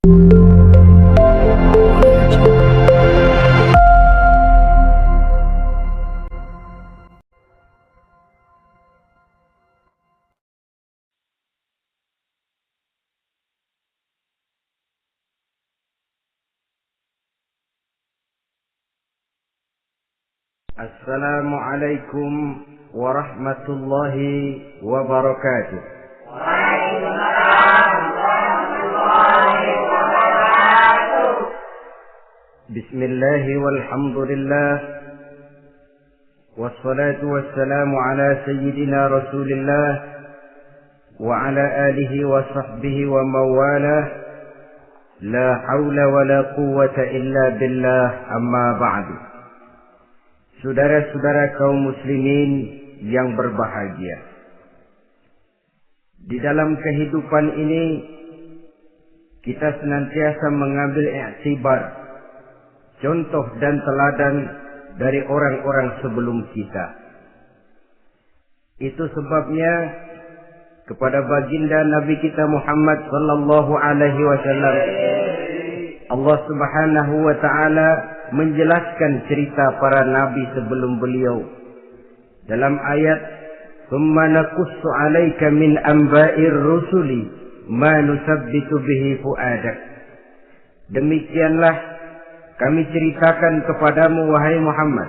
Assalamualaikum warahmatullahi wabarakatuh. Waalaikumsalam warahmatullahi wabarakatuh. Bismillah walhamdulillah wassalatu wassalamu ala sayyidina Rasulillah wa ala alihi wa sahbihi wa mawalah. La hawla wa la quwwata illa billah, amma ba'du. Saudara-saudara kaum muslimin yang berbahagia, di dalam kehidupan ini kita senantiasa mengambil i'tibar, contoh dan teladan dari orang-orang sebelum kita. Itu sebabnya kepada baginda Nabi kita Muhammad sallallahu alaihi wasallam Allah Subhanahu wa taala menjelaskan cerita para nabi sebelum beliau dalam ayat "Tsumma naqussu 'alaika min anba'ir rusuli ma nusabbitu bihi fu'adak." Demikianlah kami ceritakan kepadamu wahai Muhammad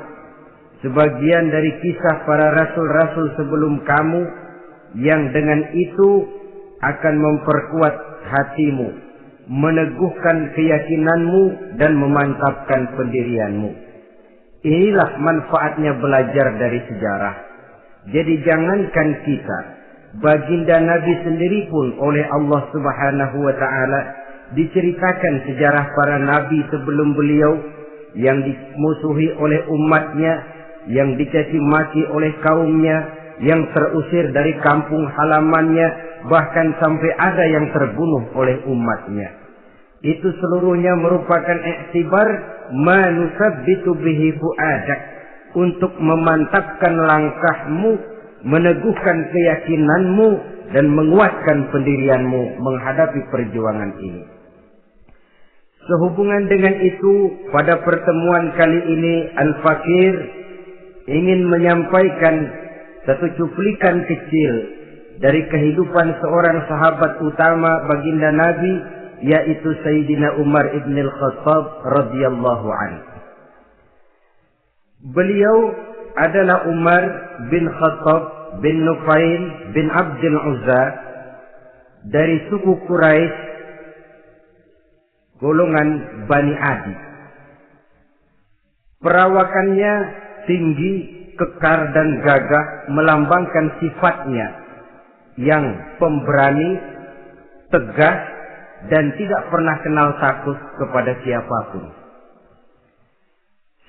sebagian dari kisah para rasul-rasul sebelum kamu yang dengan itu akan memperkuat hatimu, meneguhkan keyakinanmu dan memantapkan pendirianmu. Inilah manfaatnya belajar dari sejarah. Jadi jangankan kita, baginda Nabi sendiri pun oleh Allah Subhanahu wa taala diceritakan sejarah para nabi sebelum beliau yang dimusuhi oleh umatnya, yang dicaci maki oleh kaumnya, yang terusir dari kampung halamannya, bahkan sampai ada yang terbunuh oleh umatnya. Itu seluruhnya merupakan i'tibar ma nusabbitu bihi fu'adak, untuk memantapkan langkahmu, meneguhkan keyakinanmu dan menguatkan pendirianmu menghadapi perjuangan ini. Sehubungan dengan itu, pada pertemuan kali ini Al-Fakir ingin menyampaikan satu cuplikan kecil dari kehidupan seorang sahabat utama baginda Nabi, yaitu Sayyidina Umar ibn al-Khattab radhiyallahu anhu. Beliau adalah Umar bin Khattab bin Nufail bin Abdul Uzza dari suku Quraisy golongan Bani Adi. Perawakannya tinggi, kekar dan gagah, melambangkan sifatnya yang pemberani, tegas, dan tidak pernah kenal takut kepada siapapun.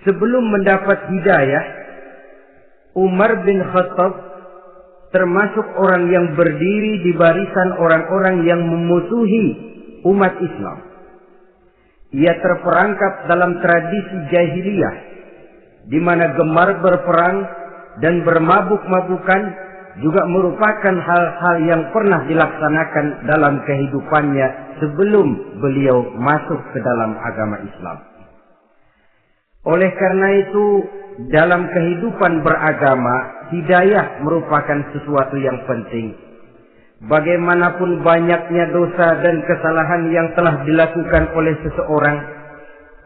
Sebelum mendapat hidayah, Umar bin Khattab termasuk orang yang berdiri di barisan orang-orang yang memusuhi umat Islam. Ia terperangkap dalam tradisi jahiliyah, di mana gemar berperang dan bermabuk-mabukan juga merupakan hal-hal yang pernah dilaksanakan dalam kehidupannya sebelum beliau masuk ke dalam agama Islam. Oleh karena itu, dalam kehidupan beragama, hidayah merupakan sesuatu yang penting. Bagaimanapun banyaknya dosa dan kesalahan yang telah dilakukan oleh seseorang,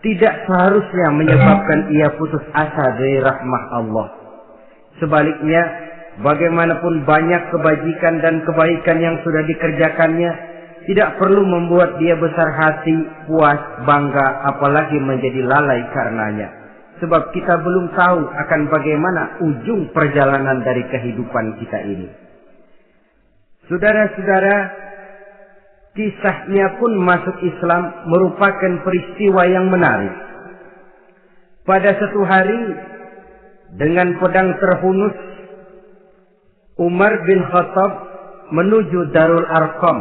tidak seharusnya menyebabkan ia putus asa dari rahmah Allah. Sebaliknya, bagaimanapun banyak kebajikan dan kebaikan yang sudah dikerjakannya, tidak perlu membuat dia besar hati, puas, bangga, apalagi menjadi lalai karenanya. Sebab kita belum tahu akan bagaimana ujung perjalanan dari kehidupan kita ini. Saudara-saudara, kisahnya pun masuk Islam merupakan peristiwa yang menarik. Pada satu hari, dengan pedang terhunus, Umar bin Khattab menuju Darul Arqam,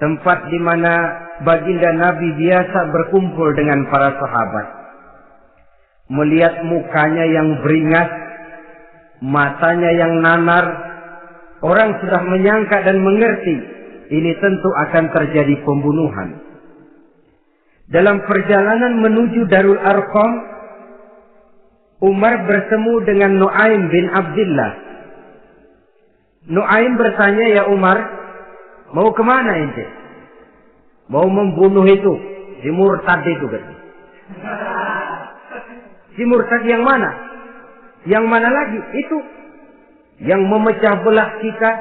tempat di mana baginda Nabi biasa berkumpul dengan para sahabat. Melihat mukanya yang beringas, matanya yang nanar, orang sudah menyangka dan mengerti ini tentu akan terjadi pembunuhan. dalam perjalanan menuju Darul Arqam, Umar bertemu dengan Nu'aim bin Abdullah. Nu'aim bertanya, "Ya Umar, mau kemana ente?" "Mau membunuh itu, si murtad itu," katanya. "Si murtad yang mana?" "Yang mana lagi? Itu yang memecah belah kita,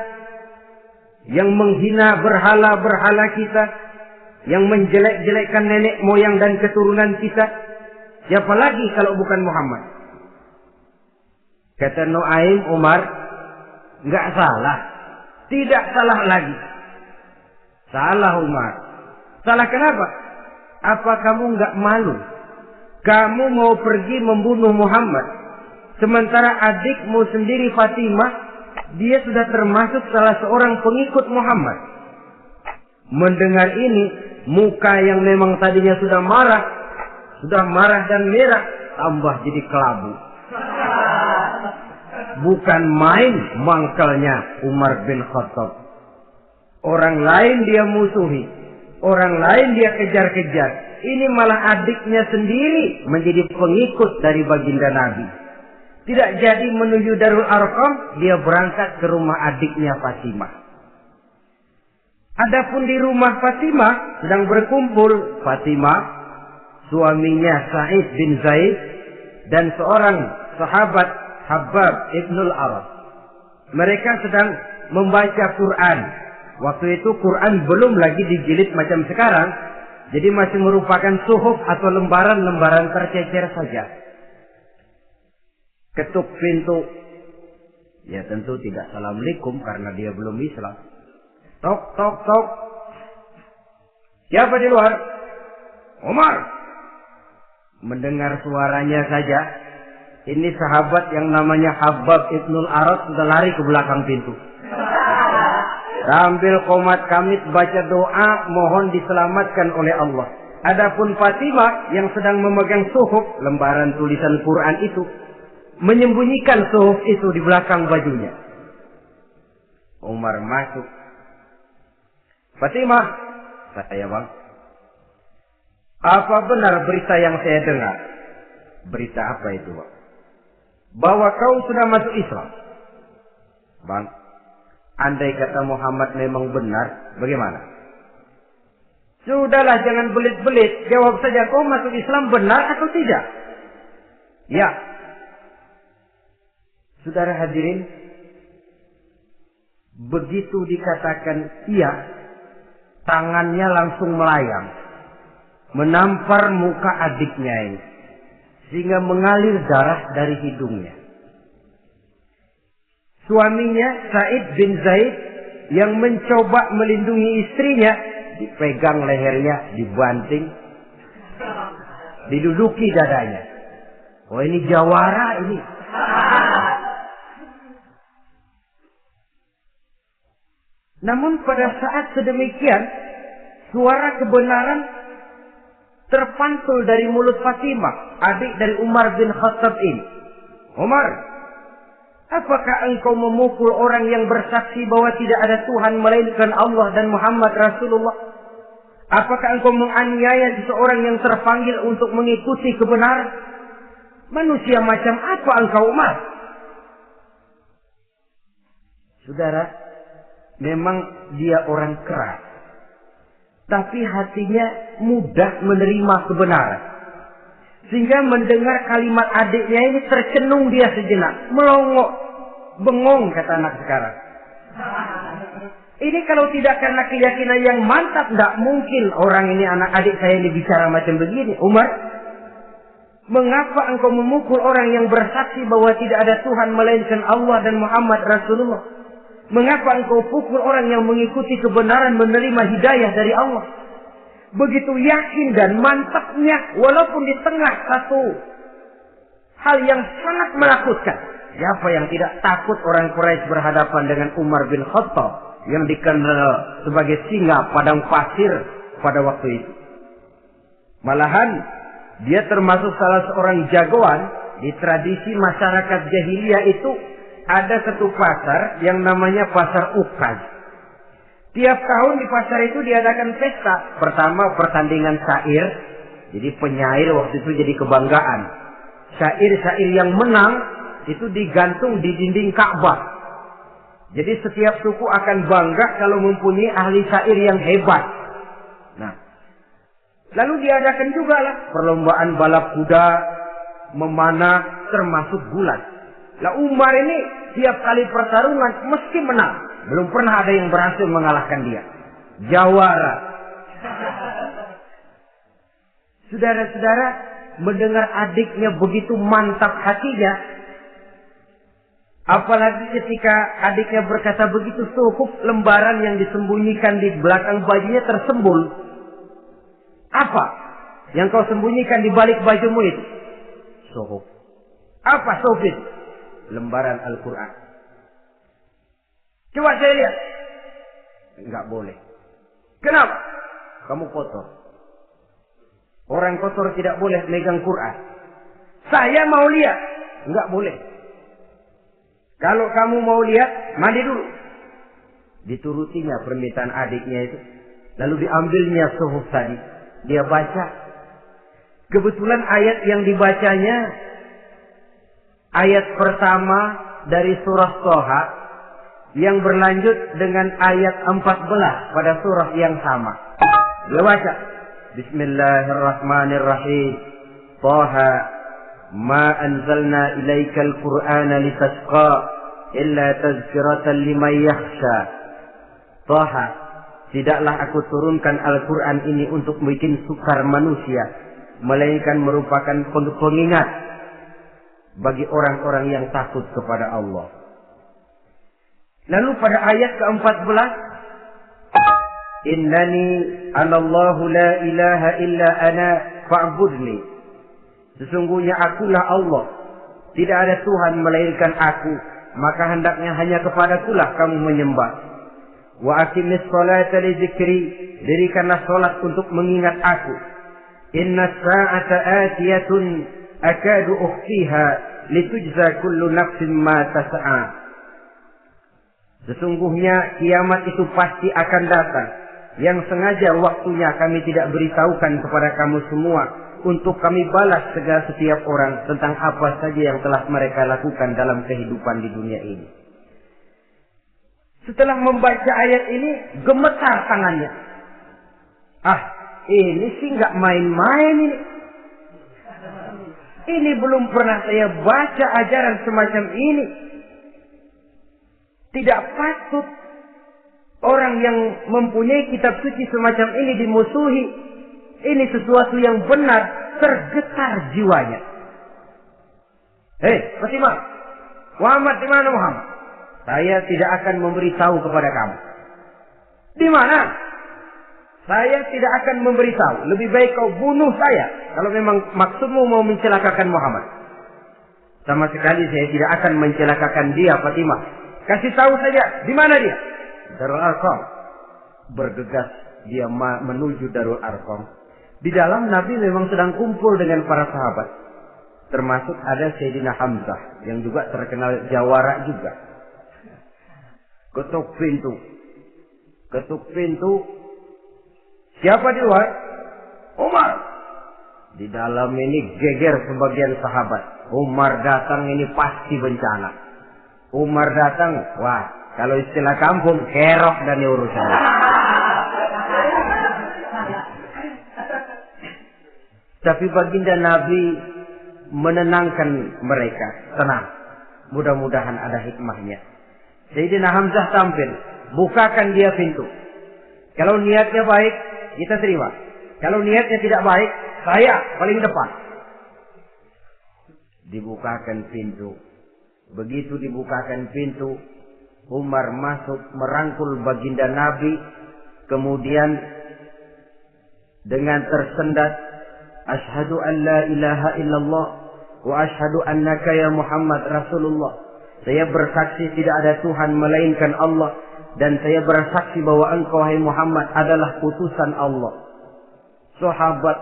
yang menghina berhala-berhala kita, yang menjelek-jelekkan nenek moyang dan keturunan kita. Siapa lagi kalau bukan Muhammad?" Kata Nu'aim, "Umar, enggak salah. Tidak salah lagi." "Salah Umar." "Salah kenapa? Apa kamu enggak malu? Kamu mau pergi membunuh Muhammad, sementara adikmu sendiri Fatimah, dia sudah termasuk salah seorang pengikut Muhammad." Mendengar ini, muka yang memang tadinya sudah marah dan merah, tambah jadi kelabu. Bukan main mangkalnya Umar bin Khattab. Orang lain dia musuhi, orang lain dia kejar-kejar. Ini malah adiknya sendiri menjadi pengikut dari baginda Nabi. Tidak jadi menuju Darul Arqam, dia berangkat ke rumah adiknya Fatimah. Adapun di rumah Fatimah sedang berkumpul Fatimah, suaminya Sa'id bin Zaid, dan seorang sahabat Habbab ibnul Arad. Mereka sedang membaca Quran. Waktu itu Quran belum lagi dijilid macam sekarang, jadi masih merupakan suhuf atau lembaran-lembaran tercecer saja. Ketuk pintu. Ya tentu tidak assalamualaikum karena dia belum Islam. Tok, tok, tok. "Siapa di luar?" "Umar." Mendengar suaranya saja, ini sahabat yang namanya Habbab ibnul Arad sudah lari ke belakang pintu. Sambil qomat kamit baca doa mohon diselamatkan oleh Allah. Adapun Fatimah yang sedang memegang suhuf, lembaran tulisan Quran itu, menyembunyikan suhuf itu di belakang bajunya. Umar masuk. "Fatimah," "Saya bang." "Apa benar berita yang saya dengar?" "Berita apa itu bang?" "Bahwa kau sudah masuk Islam." "Bang, andai kata Muhammad memang benar, bagaimana?" "Sudahlah, jangan belit-belit. Jawab saja, kau masuk Islam benar atau tidak?" "Ya." Saudara hadirin, begitu dikatakan iya, tangannya langsung melayang, menampar muka adiknya ini, sehingga mengalir darah dari hidungnya. Suaminya Sa'id bin Zaid yang mencoba melindungi istrinya, dipegang lehernya, dibanting, diduduki dadanya. Oh, ini jawara ini. Namun pada saat sedemikian, suara kebenaran terpantul dari mulut Fatimah, adik dari Umar bin Khattab ini. "Umar, apakah engkau memukul orang yang bersaksi bahwa tidak ada Tuhan melainkan Allah dan Muhammad Rasulullah? Apakah engkau menganiaya seseorang yang terpanggil untuk mengikuti kebenaran? Manusia macam apa engkau, Umar?" Saudara, memang dia orang keras, tapi hatinya mudah menerima kebenaran. Sehingga mendengar kalimat adiknya ini tercenung dia sejenak. Melongo, bengong kata anak sekarang. Ini kalau tidak karena keyakinan yang mantap, tidak mungkin orang ini, anak adik saya ini bicara macam begini. "Umar, mengapa engkau memukul orang yang bersaksi bahwa tidak ada Tuhan melainkan Allah dan Muhammad Rasulullah? Mengapa engkau pukul orang yang mengikuti kebenaran, menerima hidayah dari Allah?" Begitu yakin dan mantapnya, walaupun di tengah satu hal yang sangat menakutkan. Siapa yang tidak takut orang Quraisy berhadapan dengan Umar bin Khattab yang dikenal sebagai singa padang pasir pada waktu itu. Malahan dia termasuk salah seorang jagoan di tradisi masyarakat jahiliyah itu. Ada satu pasar yang namanya pasar Ukaz. Tiap tahun di pasar itu diadakan pesta. Pertama pertandingan syair, Jadi penyair waktu itu jadi kebanggaan. Syair-syair yang menang itu digantung di dinding Ka'bah. Jadi setiap suku akan bangga kalau mempunyai ahli syair yang hebat. Nah, lalu diadakan juga lah perlombaan balap kuda, memanah, termasuk gulat. Lah Umar ini tiap kali pertarungan mesti menang. Belum pernah ada yang berhasil mengalahkan dia. Jawara. Saudara-saudara, mendengar adiknya begitu mantap hatinya, apalagi ketika adiknya berkata begitu, suhuf lembaran yang disembunyikan di belakang bajunya tersembul. Apa yang kau sembunyikan di balik bajumu itu? Suhuf. Apa suhuf itu? Lembaran Al-Quran. Coba saya lihat. Enggak boleh. Kenapa? Kamu kotor. Orang kotor tidak boleh megang Quran. Saya mau lihat. Enggak boleh. Kalau kamu mau lihat, mandi dulu. Diturutinya permintaan adiknya itu. Lalu diambilnya suhuf tadi. Dia baca. Kebetulan ayat yang dibacanya ayat pertama dari surah Toha yang berlanjut dengan ayat 14 pada surah yang sama. Dia baca, Bismillahirrahmanirrahim. Toha, ma anzalna ilaikal Qur'ana litasqa illa tazkiratan liman yakhsha. Toha, tidaklah aku turunkan Al-Quran ini untuk bikin sukar manusia, melainkan merupakan pengingat bagi orang-orang yang takut kepada Allah. Lalu pada ayat ke-14, Innani anallahu la ilaha illa ana fa'budni. Sesungguhnya akulah Allah, tidak ada Tuhan melainkan aku, maka hendaknya hanya kepadakulah kamu menyembah. Wa aqimis salata li dzikri, dirikanlah salat untuk mengingat aku. Inna sa'ata atiyatun akadu ukhfiha litujza kullu nafsin ma tas'a. Sesungguhnya kiamat itu pasti akan datang, yang sengaja waktunya kami tidak beritahukan kepada kamu semua, untuk kami balas segala setiap orang tentang apa saja yang telah mereka lakukan dalam kehidupan di dunia ini. Setelah membaca ayat ini, gemetar tangannya. Ini sih nggak main-main ini. Ini belum pernah saya baca ajaran semacam ini. Tidak patut orang yang mempunyai kitab suci semacam ini dimusuhi. Ini sesuatu yang benar, tergetar jiwanya. Hei, Fatimah, Muhammad di mana Muhammad? Saya tidak akan memberitahu kepada kamu. Di mana? Saya tidak akan memberitahu. Lebih baik kau bunuh saya kalau memang maksudmu mau mencelakakan Muhammad. Sama sekali saya tidak akan mencelakakan dia, Fatimah. Kasih tahu saja, di mana dia? Darul Arqam. Bergegas dia menuju Darul Arqam. Di dalam Nabi memang sedang kumpul dengan para sahabat. Termasuk ada Sayyidina Hamzah yang juga terkenal jawara juga. Ketuk pintu. Ketuk pintu. Siapa di luar? Umar. Di dalam ini geger sebagian sahabat. Umar datang ini pasti bencana. Umar datang, wah, kalau istilah kampung, kerok dan urusan. Tapi baginda Nabi menenangkan mereka. Tenang. Mudah-mudahan ada hikmahnya. Sayyidina Hamzah tampil. Bukakan dia pintu. Kalau niatnya baik, kita terima. Kalau niatnya tidak baik, saya paling depan. Dibukakan pintu. Begitu dibukakan pintu, Umar masuk merangkul baginda Nabi. Kemudian dengan tersendat, Ashhadu an la ilaha illallah wa ashhadu annaka ya Muhammad Rasulullah. Saya bersaksi tidak ada Tuhan melainkan Allah, dan saya bersaksi bahwa engkau hai Muhammad adalah utusan Allah. Sahabat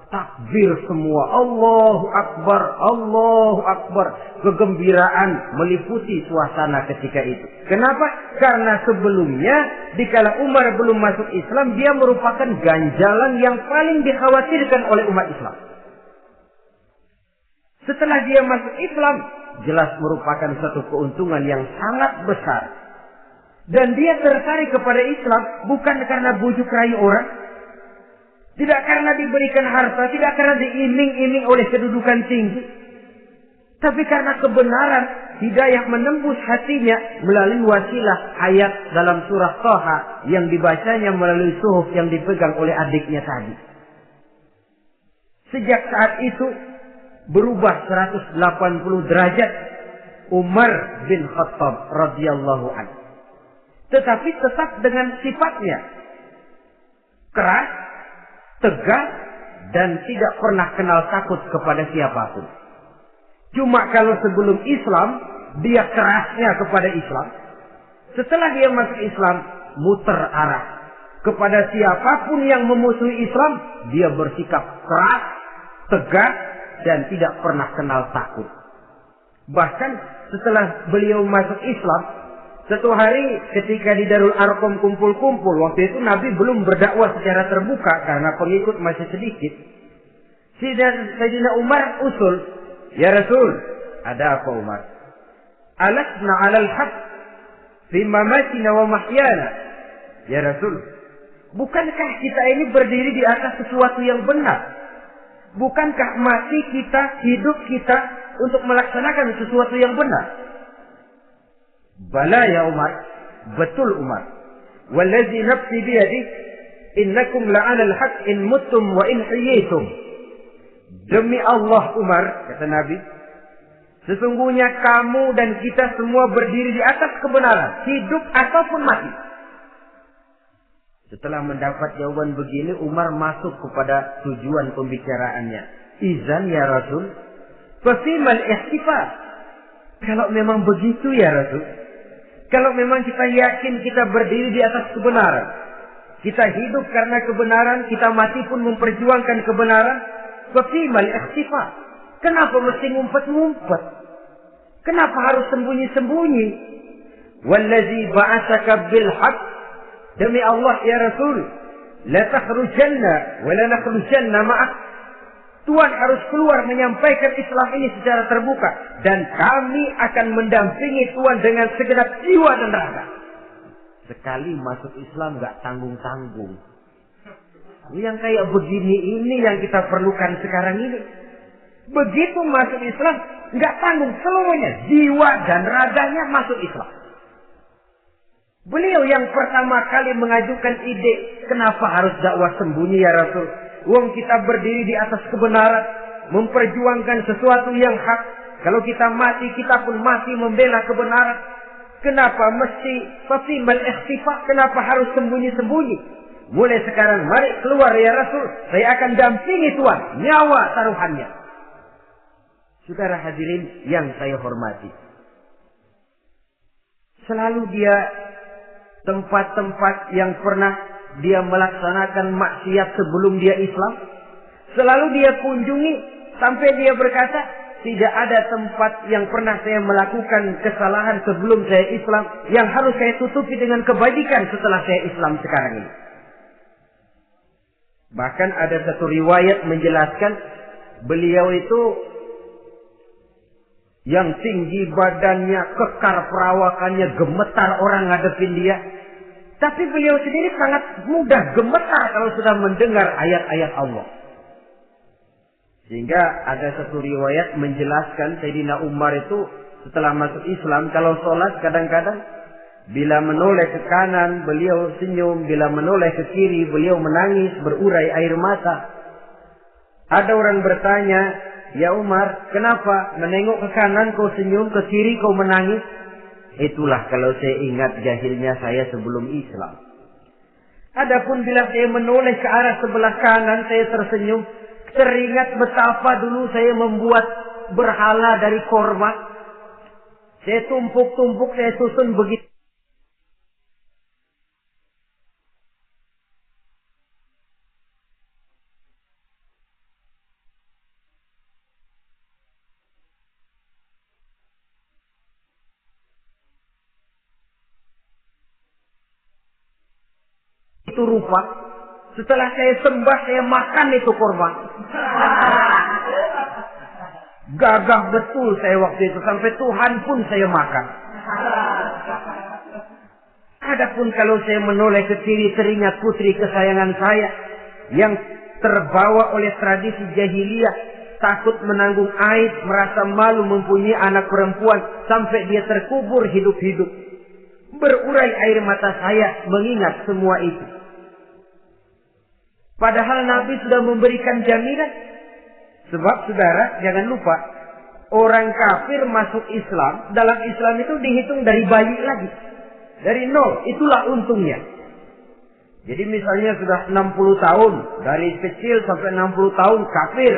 takbir semua. Allahu Akbar, Allahu Akbar. Kegembiraan meliputi suasana ketika itu. Kenapa? Karena sebelumnya, dikala Umar belum masuk Islam, dia merupakan ganjalan yang paling dikhawatirkan oleh umat Islam. Setelah dia masuk Islam, jelas merupakan satu keuntungan yang sangat besar. Dan dia tertarik kepada Islam bukan karena bujuk rayu orang, tidak karena diberikan harta, tidak karena diiming-iming oleh kedudukan tinggi, tapi karena kebenaran, hidayah menembus hatinya melalui wasilah ayat dalam surah Thaha yang dibacanya melalui suhuf yang dipegang oleh adiknya tadi. Sejak saat itu berubah 180 derajat Umar bin Khattab radhiyallahu anhu. Tetapi tetap dengan sifatnya keras, tegas, dan tidak pernah kenal takut kepada siapapun. Cuma kalau sebelum Islam, dia kerasnya kepada Islam. Setelah dia masuk Islam, muter arah. Kepada siapapun yang memusuhi Islam, dia bersikap keras, tegas, dan tidak pernah kenal takut. Bahkan setelah beliau masuk Islam, satu hari ketika di Darul Arqam kumpul-kumpul, waktu itu Nabi belum berdakwah secara terbuka karena pengikut masih sedikit. Sayyidina Umar usul, "Ya Rasul, ada apa Umar? Alasna 'alal haqq fi mamatina wa mahyana." Ya Rasul, bukankah kita ini berdiri di atas sesuatu yang benar? Bukankah mati kita, hidup kita untuk melaksanakan sesuatu yang benar? Bala ya Umar, betul Umar. Wallazi nafsi biyadi, innakum la'alal haq in muttum wa in hiyitum. Demi Allah Umar, kata Nabi, sesungguhnya kamu dan kita semua berdiri di atas kebenaran, hidup ataupun mati. Setelah mendapat jawaban begini, Umar masuk kepada tujuan pembicaraannya. Izan ya Rasul, fasimal ihtifal. Kalau memang begitu ya Rasul, kalau memang kita yakin kita berdiri di atas kebenaran, kita hidup karena kebenaran, kita mati pun memperjuangkan kebenaran, fasimal ihtifal. Kenapa mesti ngumpet-ngumpet? Kenapa harus sembunyi-sembunyi? Wallazi ba'atsaka bil haqq, demi Allah ya Rasul, la takhrujanna wa la nakhrujanna ma'ak. Tuhan harus keluar menyampaikan Islam ini secara terbuka, dan kami akan mendampingi Tuhan dengan segenap jiwa dan raga. Sekali masuk Islam gak tanggung-tanggung. Yang kayak begini ini yang kita perlukan sekarang ini. Begitu masuk Islam gak tanggung seluruhnya, jiwa dan raganya masuk Islam. Beliau yang pertama kali mengajukan ide, kenapa harus dakwah sembunyi ya Rasul? Wong kita berdiri di atas kebenaran, memperjuangkan sesuatu yang hak. Kalau kita mati, kita pun mati membela kebenaran. Kenapa mesti fasimal ikhtifa? Kenapa harus sembunyi-sembunyi? Mulai sekarang, mari keluar ya Rasul. Saya akan dampingi Tuhan, nyawa taruhannya. Saudara hadirin yang saya hormati, selalu dia tempat-tempat yang pernah dia melaksanakan maksiat sebelum dia Islam, selalu dia kunjungi sampai dia berkata, tidak ada tempat yang pernah saya melakukan kesalahan sebelum saya Islam yang harus saya tutupi dengan kebajikan setelah saya Islam sekarang ini. Bahkan ada satu riwayat menjelaskan beliau itu yang tinggi badannya, kekar perawakannya, gemetar orang ngadepin dia. Tapi beliau sendiri sangat mudah gemetar kalau sudah mendengar ayat-ayat Allah. Sehingga ada satu riwayat menjelaskan Sayyidina Umar itu setelah masuk Islam, kalau sholat kadang-kadang bila menoleh ke kanan beliau senyum, bila menoleh ke kiri beliau menangis berurai air mata. Ada orang bertanya, ya Umar, kenapa menengok ke kanan kau senyum, ke kiri kau menangis? Itulah kalau saya ingat jahilnya saya sebelum Islam. Adapun bila saya menoleh ke arah sebelah kanan, saya tersenyum. Teringat betapa dulu saya membuat berhala dari korma. Saya tumpuk-tumpuk, saya susun begitu. itu rupa. Setelah saya sembah, saya makan itu korban. Gagah betul saya waktu itu. Sampai Tuhan pun saya makan. Adapun kalau saya menoleh ke kiri teringat putri kesayangan saya yang terbawa oleh tradisi jahiliyah, takut menanggung aib, merasa malu mempunyai anak perempuan sampai dia terkubur hidup-hidup. Berurai air mata saya mengingat semua itu. Padahal Nabi sudah memberikan jaminan. Sebab saudara, jangan lupa, orang kafir masuk Islam, dalam Islam itu dihitung dari bayi lagi. Dari nol, itulah untungnya. Jadi misalnya sudah 60 tahun, dari kecil sampai 60 tahun kafir.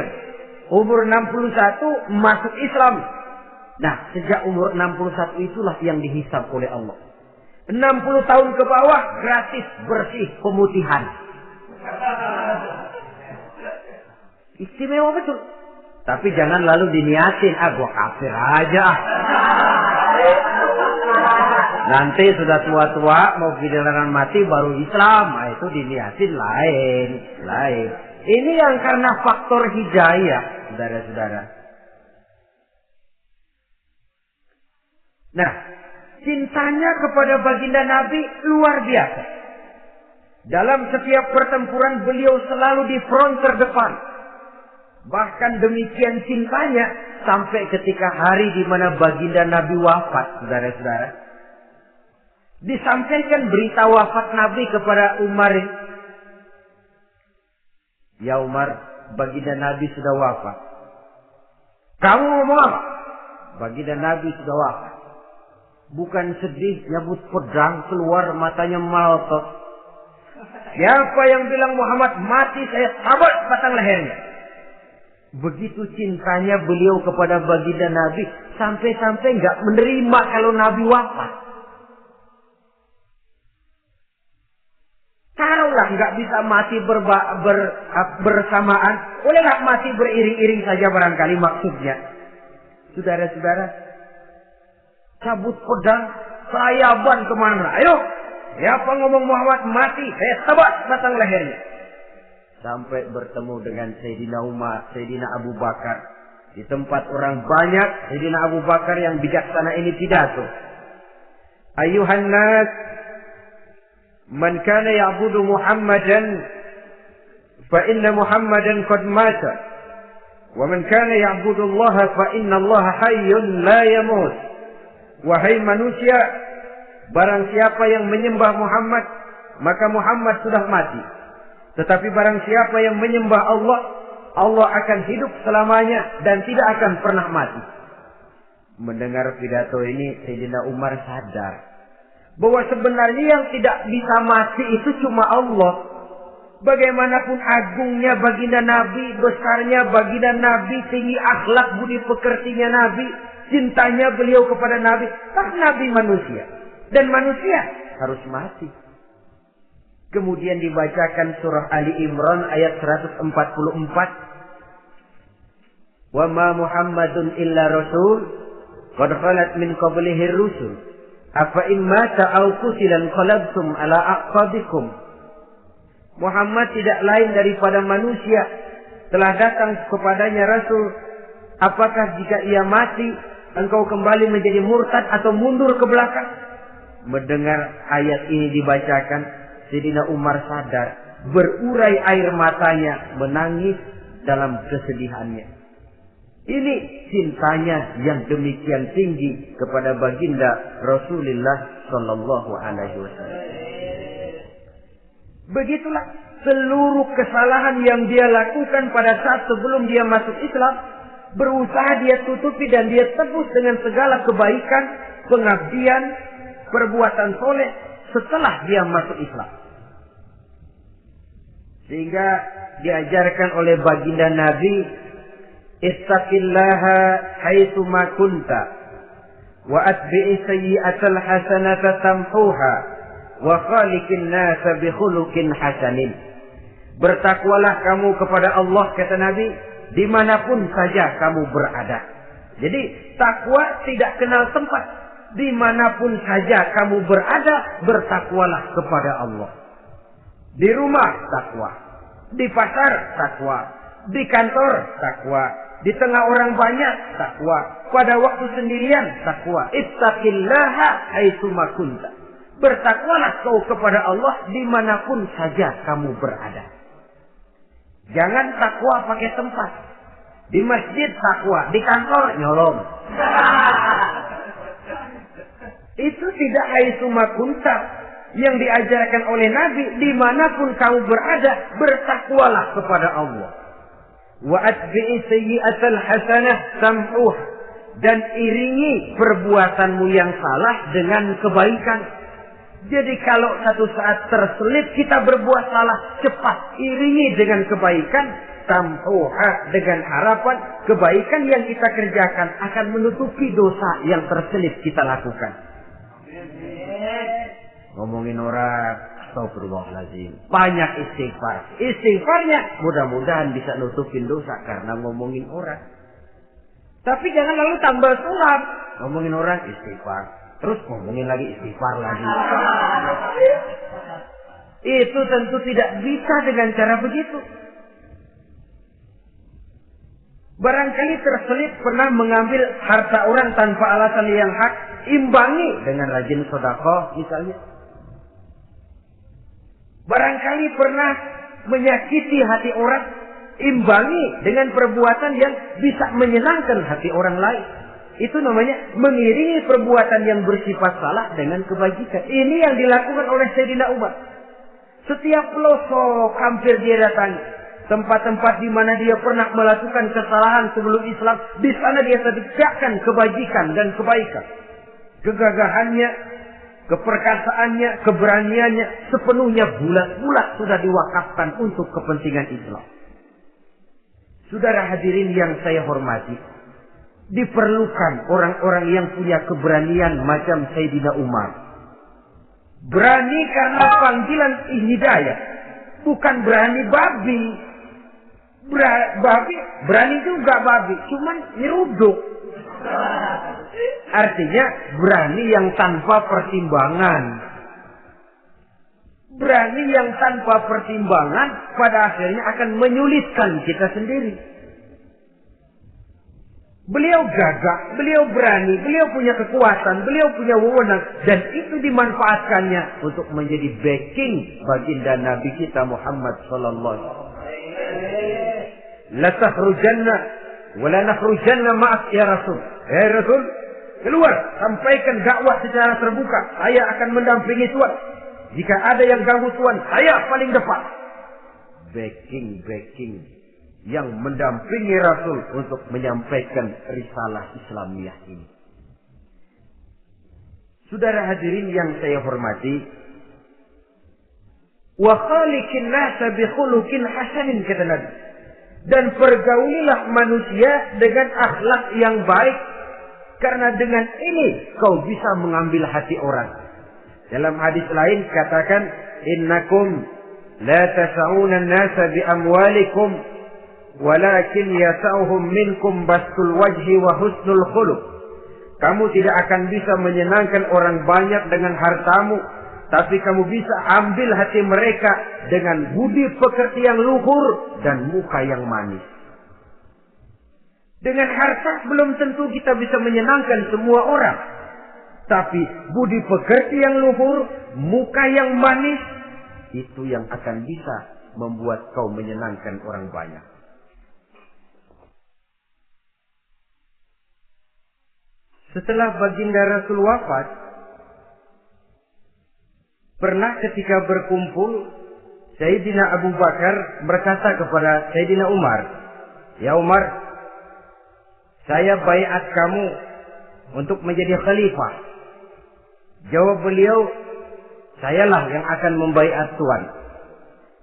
Umur 61 masuk Islam. Nah, sejak umur 61 itulah yang dihisab oleh Allah. 60 tahun ke bawah gratis bersih pemutihan. Istimewa betul. Tapi jangan lalu diniatin, gua kafir aja. Nanti sudah tua-tua mau giliran mati baru Islam. Nah, itu diniatin lain. Ini yang karena faktor hidayah, saudara-saudara. Nah, cintanya kepada baginda Nabi luar biasa. Dalam setiap pertempuran beliau selalu di front terdepan. Bahkan demikian cintanya sampai ketika hari di mana baginda Nabi wafat, saudara-saudara. Disampaikan berita wafat Nabi kepada Umar. Ya Umar, baginda Nabi sudah wafat. Kamu ngomong apa? Baginda Nabi sudah wafat. Bukan sedih, nyabut pedang, keluar matanya melotot. Siapa yang bilang Muhammad mati, saya tabak batang lehernya. Begitu cintanya beliau kepada baginda Nabi, sampai-sampai nggak menerima kalau Nabi wafat. Taruhlah nggak bisa mati bersamaan, boleh nggak mati beriring-iring saja barangkali maksudnya. Saudara-saudara, cabut pedang, sayaban kemana? Ayo, siapa ngomong Muhammad mati, saya tabak batang lehernya. Sampai bertemu dengan Sayyidina Umar, Sayyidina Abu Bakar. Di tempat orang banyak, Sayyidina Abu Bakar yang bijaksana ini pidato. Ayuhan nas, man kana ya'budu Muhammadan, fa inna Muhammadan qad mata. Wa man kana ya'budu Allah, fa inna Allah hayyun la yamut. Wahai manusia, barang siapa yang menyembah Muhammad, maka Muhammad sudah mati. Tetapi barang siapa yang menyembah Allah, Allah akan hidup selamanya dan tidak akan pernah mati. Mendengar pidato ini, Sayyidina Umar sadar bahwa sebenarnya yang tidak bisa mati itu cuma Allah. Bagaimanapun agungnya baginda Nabi, besarnya baginda Nabi, tinggi akhlak budi pekertinya Nabi, cintanya beliau kepada Nabi, tapi Nabi manusia. Dan manusia harus mati. Kemudian dibacakan surah Ali Imran ayat 144. Wa ma Muhammadun illa rasul qad khalat min qablihi ar-rusul afa in mata aw qutila qalabtum ala aqabikum. Muhammad tidak lain daripada manusia, telah datang kepadanya rasul. Apakah jika ia mati engkau kembali menjadi murtad atau mundur ke belakang? Mendengar ayat ini dibacakan, Sayyidina Umar sadar, berurai air matanya, menangis dalam kesedihannya. Ini cintanya yang demikian tinggi kepada baginda Rasulullah Sallallahu Alaihi Wasallam. Begitulah seluruh kesalahan yang dia lakukan pada saat sebelum dia masuk Islam, berusaha dia tutupi dan dia tebus dengan segala kebaikan, pengabdian, perbuatan soleh setelah dia masuk Islam. Sehingga diajarkan oleh baginda Nabi, ittaqillaha haitsu ma kunta wa atbi'i sayyi'atal hasanata tamhuha wa khaliqin nasa bi khuluqin hasanin. Bertakwalah kamu kepada Allah, kata Nabi, dimanapun saja kamu berada. Jadi takwa tidak kenal tempat. Dimanapun saja kamu berada, bertakwalah kepada Allah. Di rumah takwa, di pasar takwa, di kantor takwa, di tengah orang banyak takwa, pada waktu sendirian takwa. Ittaqillaha haitsuma kunta. Bertakwalah kau kepada Allah dimanapun saja kamu berada. Jangan takwa pakai tempat. Di masjid takwa, di kantor nyolong. Itu tidak haitsuma kunta yang diajarkan oleh Nabi. Dimanapun kamu berada, bertakwalah kepada Allah. Wa atbi'i sayyi'atal hasanah tamhuha. Dan iringi perbuatanmu yang salah dengan kebaikan. Jadi kalau satu saat terselip kita berbuat salah, cepat iringi dengan kebaikan. Tamhuha, dengan harapan kebaikan yang kita kerjakan akan menutupi dosa yang terselip kita lakukan. Ngomongin orang, astagfirullahaladzim, banyak istighfar. Istighfarnya mudah-mudahan bisa nutupin dosa karena ngomongin orang. Tapi jangan lalu tambah sulap. Ngomongin orang istighfar, terus ngomongin lagi istighfar lagi. Itu tentu tidak bisa dengan cara begitu. Barangkali terselip pernah mengambil harta orang tanpa alasan yang hak, imbangi dengan rajin sedekah misalnya. Barangkali pernah menyakiti hati orang, imbangi dengan perbuatan yang bisa menyenangkan hati orang lain. Itu namanya mengiringi perbuatan yang bersifat salah dengan kebajikan. Ini yang dilakukan oleh Sayyidina Umar. Setiap pelosok hampir dia datangi. Tempat-tempat di mana dia pernah melakukan kesalahan sebelum Islam, di sana dia tegakkan kebajikan dan kebaikan. Kegagahannya, keperkasaannya, keberaniannya sepenuhnya bulat-bulat sudah diwakafkan untuk kepentingan Islam. Saudara hadirin yang saya hormati, diperlukan orang-orang yang punya keberanian macam Sayyidina Umar. Berani karena panggilan hidayah, bukan berani babi. Berani juga babi, cuman nyeruduk. Artinya berani yang tanpa pertimbangan. Berani yang tanpa pertimbangan pada akhirnya akan menyulitkan kita sendiri. Beliau gagah, beliau berani, beliau punya kekuatan, beliau punya wewenang. Dan itu dimanfaatkannya untuk menjadi backing baginda Nabi kita Muhammad sallallahu alaihi wasallam. La takhrujanna wa la nakhrujanna ma'ak ya Rasul. Ya Rasul, keluar, sampaikan dakwah secara terbuka. Saya akan mendampingi Tuhan. Jika ada yang ganggu Tuhan, saya paling depan. Backing yang mendampingi Rasul untuk menyampaikan risalah Islamiyah ini. Saudara hadirin yang saya hormati, wa khaliqin nasa bi khuluqin hasanin, kata Nabi. Dan pergaulilah manusia dengan akhlak yang baik, karena dengan ini kau bisa mengambil hati orang. Dalam hadis lain katakan, innakum la tas'una an-nasa bi amwalikum walakin yas'uhum minkum bastul wajhi wa husnul khuluq. Kamu tidak akan bisa menyenangkan orang banyak dengan hartamu, tapi kamu bisa ambil hati mereka dengan budi pekerti yang luhur dan muka yang manis. Dengan harta belum tentu kita bisa menyenangkan semua orang. Tapi budi pekerti yang luhur, muka yang manis, itu yang akan bisa membuat kau menyenangkan orang banyak. Setelah baginda Rasul wafat, pernah ketika berkumpul, Sayyidina Abu Bakar berkata kepada Sayyidina Umar, "Ya Umar, saya baiat kamu untuk menjadi khalifah." Jawab beliau, "Sayalah yang akan membaiat Tuhan.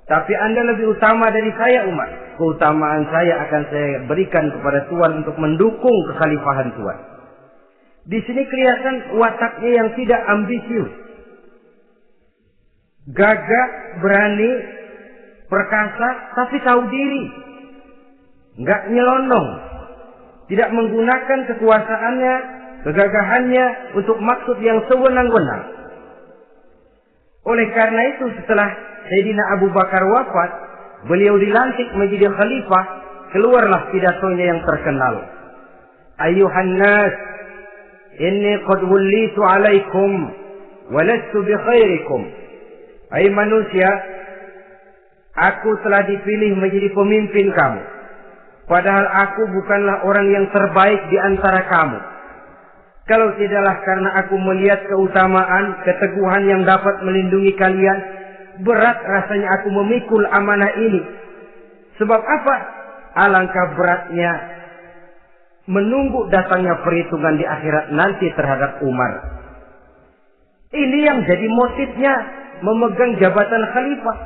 Tapi Anda lebih utama dari saya, Umar. Keutamaan saya akan saya berikan kepada Tuhan untuk mendukung kekhalifahan Tuhan." Di sini kelihatan wataknya yang tidak ambisius. Gagah, berani, perkasa, tapi tahu diri. Enggak nyelonong. Tidak menggunakan kekuasaannya, kegagahannya untuk maksud yang sewenang-wenang. Oleh karena itu setelah Sayyidina Abu Bakar wafat, beliau dilantik menjadi khalifah, keluarlah pidatonya yang terkenal. Ayuhan nas, inni qad wullitu alaikum, walastu bi khairikum. Hai manusia, aku telah dipilih menjadi pemimpin kamu. Padahal aku bukanlah orang yang terbaik di antara kamu. Kalau tidaklah karena aku melihat keutamaan, keteguhan yang dapat melindungi kalian, berat rasanya aku memikul amanah ini. Sebab apa? Alangkah beratnya menunggu datangnya perhitungan di akhirat nanti terhadap Umar. Ini yang jadi motifnya memegang jabatan khalifah.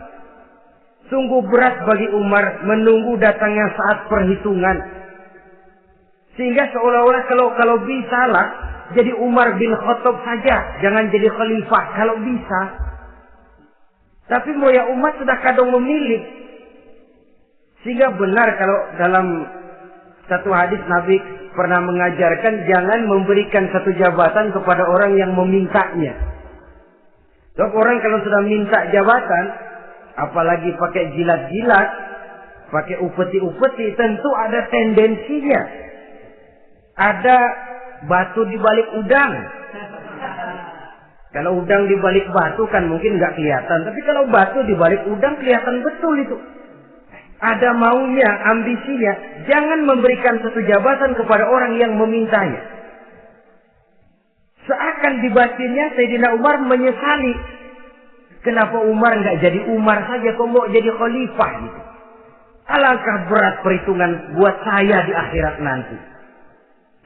Sungguh berat bagi Umar menunggu datangnya saat perhitungan. Sehingga seolah-olah kalau bisa lah jadi Umar bin Khattab saja, jangan jadi khalifah kalau bisa. Tapi moya umat sudah kadang memilih. Sehingga benar kalau dalam satu hadis Nabi pernah mengajarkan jangan memberikan satu jabatan kepada orang yang memintanya. Sebab orang kalau sudah minta jabatan, apalagi pakai jilat-jilat, pakai upeti-upeti, tentu ada tendensinya. Ada batu di balik udang. Kalau udang di balik batu kan mungkin nggak kelihatan, tapi kalau batu di balik udang kelihatan betul itu. Ada maunya, ambisinya. Jangan memberikan satu jabatan kepada orang yang memintanya. Seakan di batinnya Sayyidina Umar menyesali. Kenapa Umar nggak jadi Umar saja, kok mau jadi khalifah gitu. Alangkah berat perhitungan buat saya di akhirat nanti.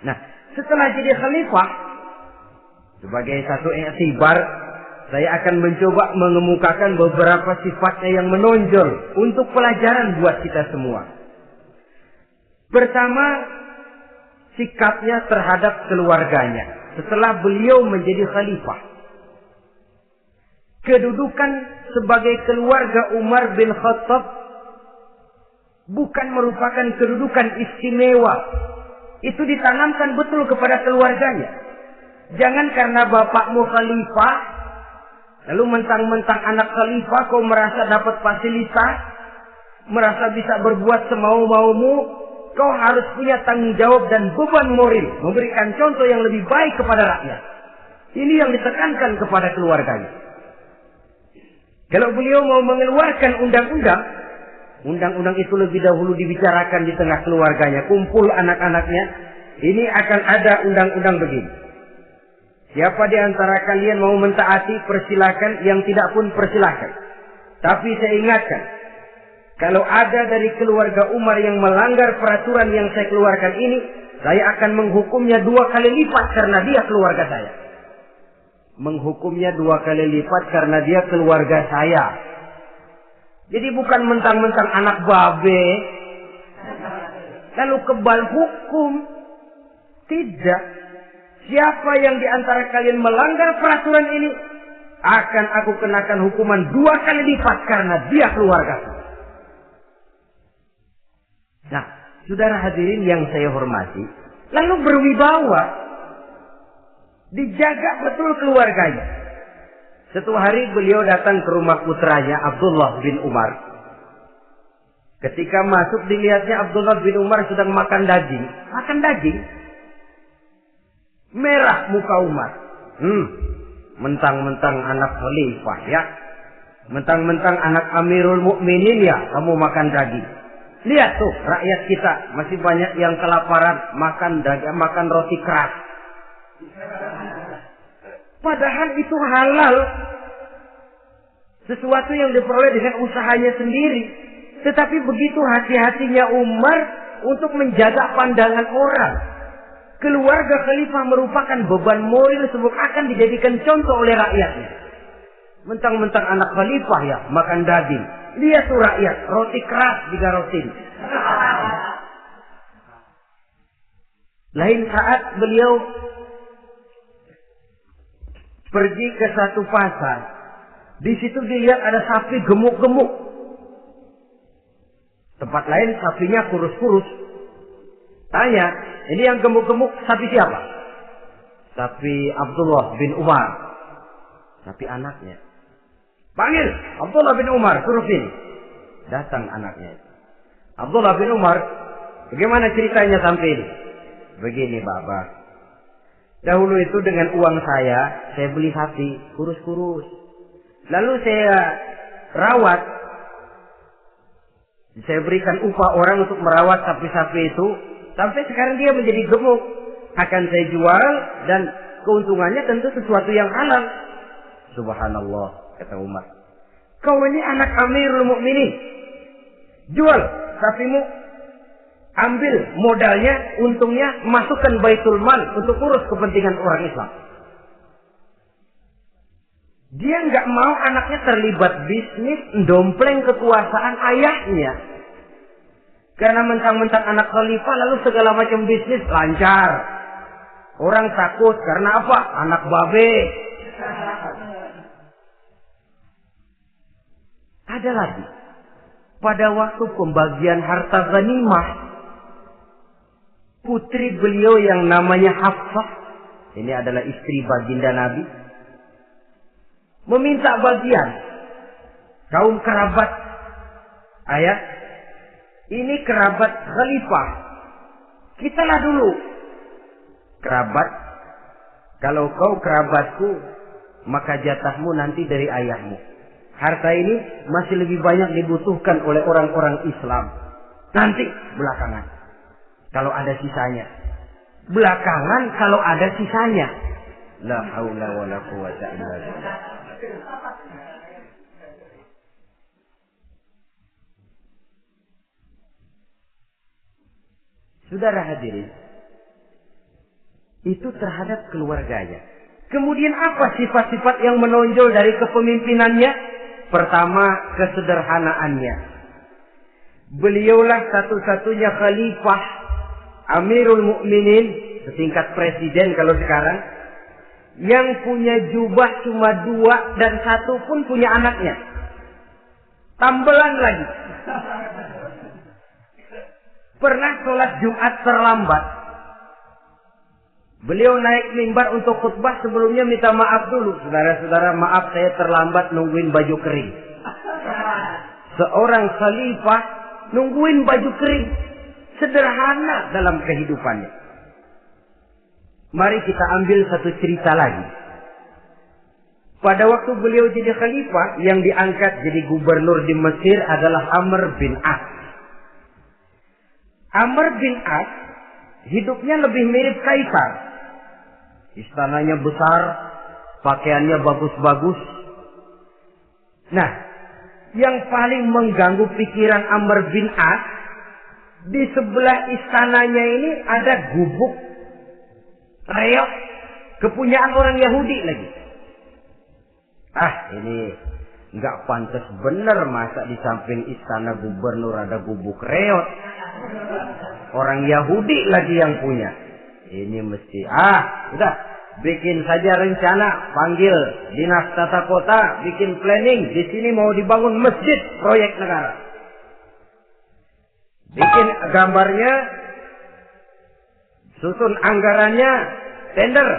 Nah, setelah jadi khalifah, sebagai satu iktibar, saya akan mencoba mengemukakan beberapa sifatnya yang menonjol untuk pelajaran buat kita semua. Pertama, sikapnya terhadap keluarganya setelah beliau menjadi khalifah. Kedudukan sebagai keluarga Umar bin Khattab bukan merupakan kedudukan istimewa. Itu ditanamkan betul kepada keluarganya. Jangan karena bapakmu khalifah, lalu mentang-mentang anak khalifah kau merasa dapat fasilitas, merasa bisa berbuat semau-maumu, kau harus punya tanggung jawab dan beban moral, memberikan contoh yang lebih baik kepada rakyat. Ini yang ditekankan kepada keluarganya. Kalau beliau mau mengeluarkan undang-undang, undang-undang itu lebih dahulu dibicarakan di tengah keluarganya, kumpul anak-anaknya, ini akan ada undang-undang begini. Siapa di antara kalian mau mentaati, persilakan, yang tidak pun persilakan. Tapi saya ingatkan, kalau ada dari keluarga Umar yang melanggar peraturan yang saya keluarkan ini, saya akan menghukumnya 2 kali lipat karena dia keluarga saya. Menghukumnya 2 kali lipat karena dia keluarga saya. Jadi bukan mentang-mentang anak babe, lalu kebal hukum. Tidak. Siapa yang di antara kalian melanggar peraturan ini, akan aku kenakan hukuman 2 kali lipat karena dia keluarga. Nah, saudara hadirin yang saya hormati, lalu berwibawa, dijaga betul keluarganya. Satu hari beliau datang ke rumah putranya Abdullah bin Umar. Ketika masuk dilihatnya Abdullah bin Umar sedang makan daging. Makan daging. Merah muka Umar. Mentang-mentang anak khalifah ya. Mentang-mentang anak Amirul Mukminin ya, kamu makan daging. Lihat tuh rakyat kita masih banyak yang kelaparan, makan daging, makan roti keras. Padahal itu halal. Sesuatu yang diperoleh dengan usahanya sendiri. Tetapi begitu hati-hatinya Umar untuk menjaga pandangan orang. Keluarga khalifah merupakan beban moral sebab akan dijadikan contoh oleh rakyatnya. Mentang-mentang anak khalifah ya, makan daging. Lihat tuh rakyat, roti keras digarotin. Lain saat beliau pergi ke satu pasar. Di situ dilihat ada sapi gemuk-gemuk. Tempat lain sapinya kurus-kurus. Tanya, ini yang gemuk-gemuk sapi siapa? Sapi Abdullah bin Umar. Sapi anaknya. Panggil Abdullah bin Umar, suruh sini. Datang anaknya. Abdullah bin Umar, bagaimana ceritanya sampai ini? Begini Bapak. Dahulu itu dengan uang saya beli sapi, kurus-kurus. Lalu saya rawat. Saya berikan upah orang untuk merawat sapi-sapi itu. Sampai sekarang dia menjadi gemuk. Akan saya jual dan keuntungannya tentu sesuatu yang halal. Subhanallah, kata Umar. Kau ini anak Amirul Mukminin. Jual sapimu. Ambil modalnya, untungnya, masukkan Baitul Mal untuk urus kepentingan orang Islam. Dia nggak mau anaknya terlibat bisnis, dompleng kekuasaan ayahnya. Karena mentang-mentang anak khalifah lalu segala macam bisnis lancar. Orang takut karena apa? Anak babe. Ada lagi. Pada waktu pembagian harta ghanimah, putri beliau yang namanya Hafsah, ini adalah istri baginda Nabi, meminta bagian. Kaum kerabat ayah, ini kerabat khalifah, kitalah dulu kerabat. Kalau kau kerabatku, maka jatahmu nanti dari ayahmu. Harta ini masih lebih banyak dibutuhkan oleh orang-orang Islam. Nanti belakangan, kalau ada sisanya. Belakangan kalau ada sisanya. La haula wala quwwata illa billah. Saudara hadirin, itu terhadap keluarganya. Kemudian apa sifat-sifat yang menonjol dari kepemimpinannya? Pertama, kesederhanaannya. Beliaulah satu-satunya khalifah, Amirul Mukminin, setingkat presiden kalau sekarang, yang punya jubah cuma 2 dan 1 pun punya anaknya. Tambelan lagi. Pernah sholat Jumat terlambat. Beliau naik mimbar untuk khutbah, sebelumnya minta maaf dulu. Saudara-saudara, maaf saya terlambat nungguin baju kering. Seorang khalifah nungguin baju kering. Sederhana dalam kehidupannya. Mari kita ambil satu cerita lagi. Pada waktu beliau jadi khalifah, yang diangkat jadi gubernur di Mesir adalah Amr bin As. Amr bin As hidupnya lebih mirip kaisar. Istananya besar, pakaiannya bagus-bagus. Nah, yang paling mengganggu pikiran Amr bin As, di sebelah istananya ini ada gubuk reok kepunyaan orang Yahudi lagi. Ini nggak pantas bener, masa di samping istana gubernur ada gubuk reok. Orang Yahudi lagi yang punya. Ini mesti, udah, bikin saja rencana, panggil dinas tata kota, bikin planning. Di sini mau dibangun masjid, proyek negara. Bikin gambarnya, susun anggarannya, tender.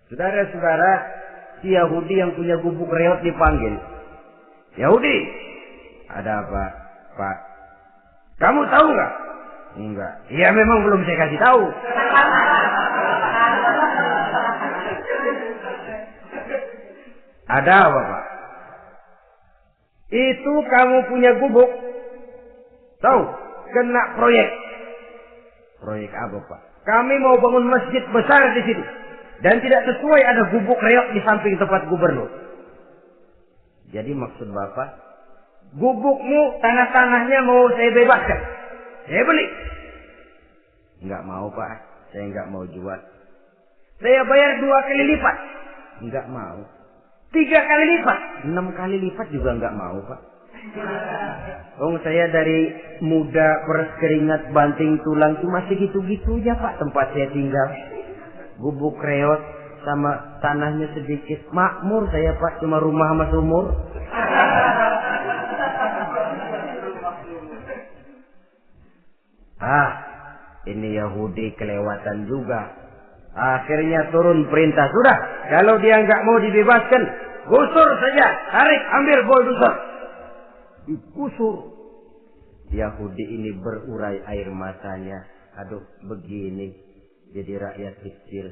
Saudara-saudara, si Yahudi yang punya gubuk reot dipanggil. Yahudi, ada apa, Pak? Kamu tahu nggak? Enggak. Ya memang belum saya kasih tahu. Ada apa, Pak? Itu kamu punya gubuk. Tahu? Kena proyek. Proyek apa, Pak? Kami mau bangun masjid besar di situ. Dan tidak sesuai ada gubuk reok di samping tempat gubernur. Jadi maksud Bapak, gubukmu, tanah-tanahnya mau saya bebaskan. Saya beli. Enggak mau, Pak. Saya enggak mau jual. Saya bayar 2 kali lipat. Enggak mau. 3 kali lipat. 6 kali lipat juga enggak mau, Pak. Saya dari muda peres keringat banting tulang cuma segitu-gitunya, Pak, tempat saya tinggal. Gubuk reot sama tanahnya sedikit. Makmur saya, Pak, cuma rumah sama sumur. Ini Yahudi kelewatan juga. Akhirnya turun perintah. Sudah, kalau dia nggak mau dibebaskan, Gusur saja. Tarik, ambil bulldozer. Digusur. Yahudi ini berurai air matanya. Aduh, begini. Jadi rakyat kecil.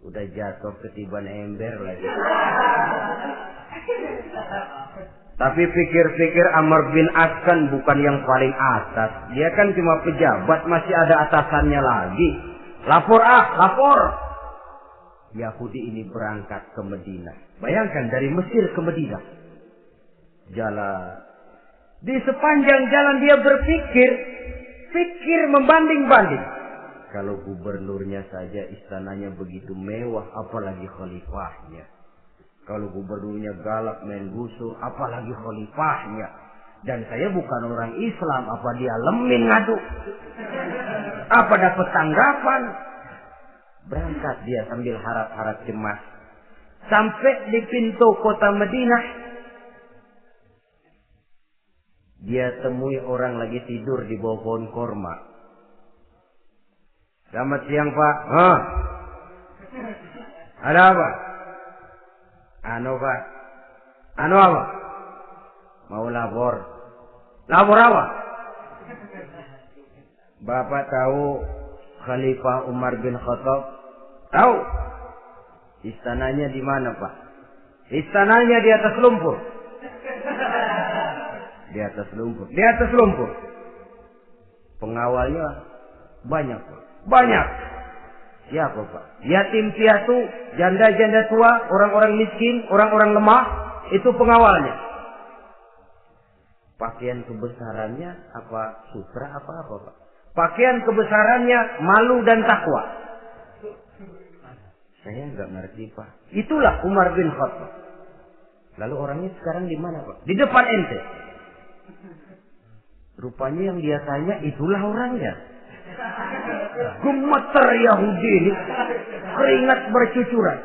Udah jatuh ketiban ember lagi. Tapi pikir-pikir Amr bin As kan bukan yang paling atas. Dia kan cuma pejabat, masih ada atasannya lagi. Lapor lapor. Yahudi ini berangkat ke Madinah. Bayangkan dari Mesir ke Madinah. Jalan. Di sepanjang jalan dia berpikir. Pikir membanding-banding. Kalau gubernurnya saja istananya begitu mewah, apalagi khalifahnya. Kalau gubernurnya galak main gusur, apalagi khalifahnya. Dan saya bukan orang Islam, apa dia lemin ngadu? Apa dapat tanggapan? Berangkat dia sambil harap-harap cemas. Sampai di pintu kota Madinah. Dia temui orang lagi tidur di bawah pohon korma. Selamat siang, Pak. Ada apa? Pak. Apa? Mau lapor. Lapor apa? Bapak tahu Khalifah Umar bin Khattab? Tahu? Istananya di mana, Pak? Istananya di atas lumpur. Di atas lumpur. Di atas lumpur. Pengawalnya banyak, Pak. Banyak. Siapa, Pak? Yatim piatu, janda-janda tua, orang-orang miskin, orang-orang lemah, itu pengawalnya. Pakaian kebesarannya apa sutra apa Pak? Pakaian kebesarannya malu dan takwa. Saya nggak ngerti, Pak. Itulah Umar bin Khattab. Lalu orangnya sekarang di mana, Pak? Di depan ente. Rupanya yang dia tanya itulah orangnya. Gemeter Yahudi ini, keringat bercucuran.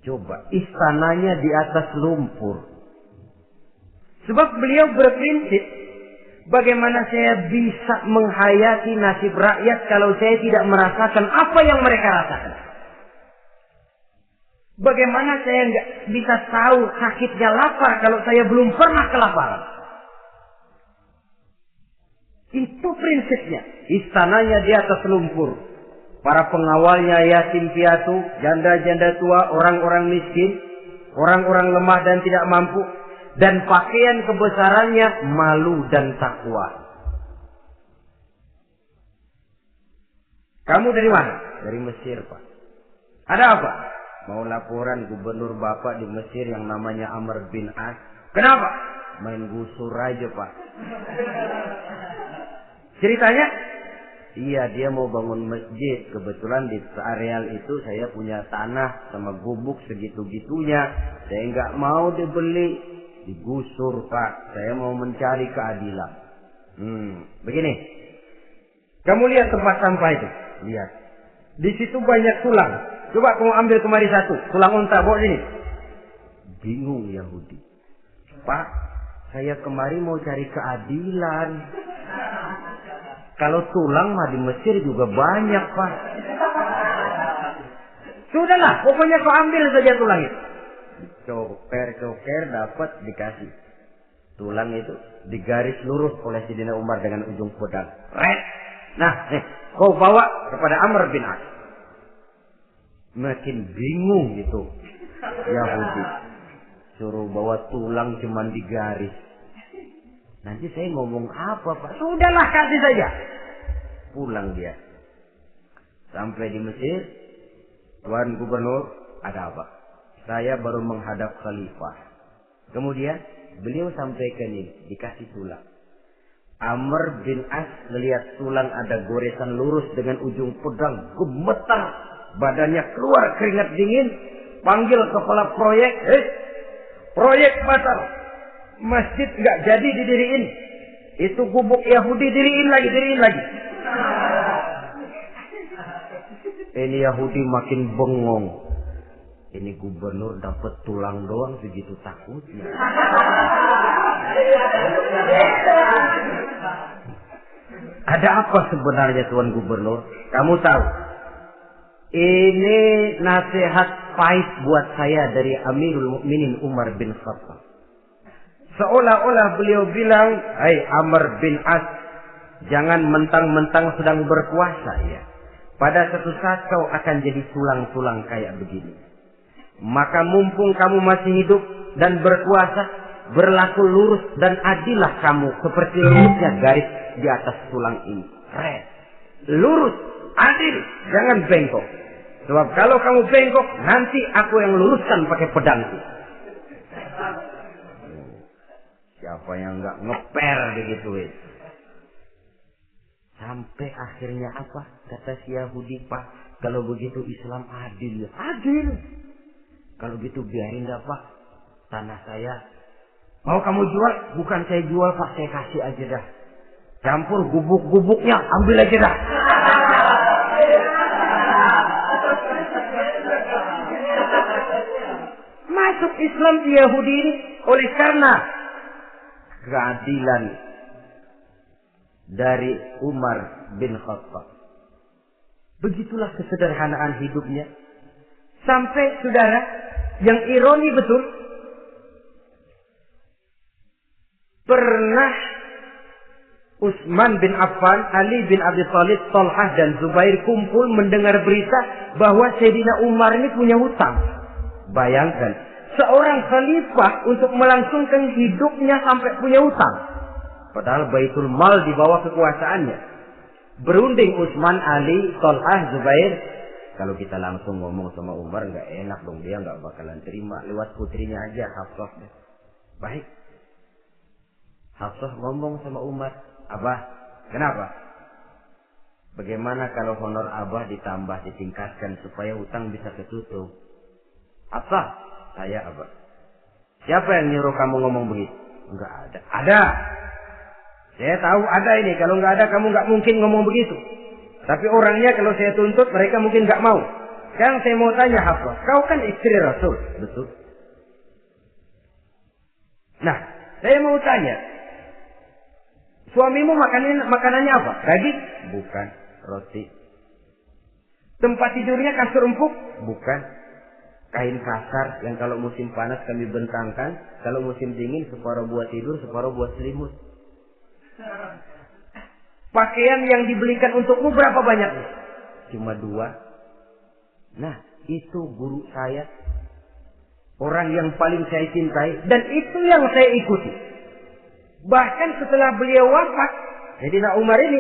Coba, istananya di atas lumpur. Sebab beliau berprinsip, bagaimana saya bisa menghayati nasib rakyat kalau saya tidak merasakan apa yang mereka rasakan. Bagaimana saya nggak bisa tahu sakitnya lapar kalau saya belum pernah kelaparan. Itu prinsipnya. Istananya di atas lumpur. Para pengawalnya yatim piatu, janda-janda tua, orang-orang miskin, orang-orang lemah dan tidak mampu. Dan pakaian kebesarannya malu dan takwa. Kamu dari mana? Dari Mesir, Pak. Ada apa? Mau laporan gubernur Bapak di Mesir yang namanya Amr bin As. Kenapa? Main gusur aja, Pak. Ceritanya, iya dia mau bangun masjid. Kebetulan di areal itu saya punya tanah sama gubuk segitu-gitunya. Saya nggak mau dibeli, digusur, Pak. Saya mau mencari keadilan. Begini. Kamu lihat tempat sampah itu? Lihat. Di situ banyak tulang. Coba kamu ambil kemari satu. Tulang unta, bawa sini. Bingung Yahudi. Pak, saya kemari mau cari keadilan. Kalau tulang mah di Mesir juga banyak, Pak. Sudahlah, pokoknya kau ambil saja tulang itu. Coker dapat dikasih. Tulang itu digaris lurus oleh Sidina Umar dengan ujung pedang. Nah, kau bawa kepada Amr bin As. Makin bingung itu Yahudi. Suruh bawa tulang cuman digaris. Nanti saya ngomong apa, Pak? Sudahlah, kasih saja. Pulang dia. Sampai di Mesir. Tuan Gubernur, ada apa? Saya baru menghadap khalifah. Kemudian beliau sampaikan ini, dikasih tulang. Amr bin As melihat tulang ada goresan lurus dengan ujung pedang. Gemetar. Badannya keluar keringat dingin. Panggil kepala proyek. Proyek batal. Masjid nggak jadi didiriin. Itu gubuk Yahudi diriin lagi. Ini Yahudi makin bengong. Ini gubernur dapat tulang doang segitu takutnya. Ada apa sebenarnya Tuan Gubernur? Kamu tahu? Ini nasihat pahit buat saya dari Amirul Mukminin Umar bin Khattab. Seolah-olah beliau bilang, "Hai Amr bin As, jangan mentang-mentang sedang berkuasa ya. Pada suatu saat kau akan jadi tulang-tulang kayak begini. Maka mumpung kamu masih hidup dan berkuasa, berlaku lurus dan adillah kamu seperti lurusnya garis di atas tulang ini. Lurus, adil, jangan bengkok. Sebab kalau kamu bengkok, nanti aku yang luruskan pakai pedangku." Siapa yang nggak ngeper begitu? Sampai akhirnya apa? Kata si Yahudi, "Pak, kalau begitu Islam adil." Adil. Kalau gitu biarin dah Pak, tanah saya. Mau kamu jual? Bukan saya jual Pak, saya kasih aja dah. Campur gubuk-gubuknya, ambil aja dah. Masuk Islam di Yahudi ini oleh karena keadilan dari Umar bin Khattab. Begitulah kesederhanaan hidupnya. Sampai saudara, yang ironi betul, pernah Utsman bin Affan, Ali bin Abi Thalib, Thalhah dan Zubair kumpul mendengar berita bahwa Sayyidina Umar ini punya hutang. Bayangkan, seorang khalifah untuk melangsungkan hidupnya sampai punya hutang. Padahal Baitul Mal di bawah kekuasaannya. Berunding Utsman, Ali, Thalhah, Zubair. Kalau kita langsung ngomong sama Umar nggak enak dong, dia nggak bakalan terima. Lewat putrinya aja, Hafsah. Baik. Hafsah ngomong sama Umar, "Abah, kenapa? Bagaimana kalau honor Abah ditambah, ditingkatkan supaya hutang bisa ketutup?" "Hafsah, saya Abah." "Siapa yang nyuruh kamu ngomong begitu?" "Enggak ada." "Ada. Saya tahu ada ini. Kalau enggak ada kamu enggak mungkin ngomong begitu. Tapi orangnya kalau saya tuntut mereka mungkin enggak mau. Sekarang saya mau tanya Hafsah, kau kan istri Rasul." "Betul." "Nah, saya mau tanya, suamimu makanannya apa? Daging?" "Bukan." "Roti." "Tempat tidurnya kasur empuk?" "Bukan." "Kain kasar yang kalau musim panas kami bentangkan, kalau musim dingin separuh buat tidur, separuh buat selimut." "Pakaian yang dibelikan untukmu berapa banyaknya?" "Cuma 2. Nah, itu guru saya. Orang yang paling saya cintai. Dan itu yang saya ikuti. Bahkan setelah beliau wafat, Sayyidina Umar ini,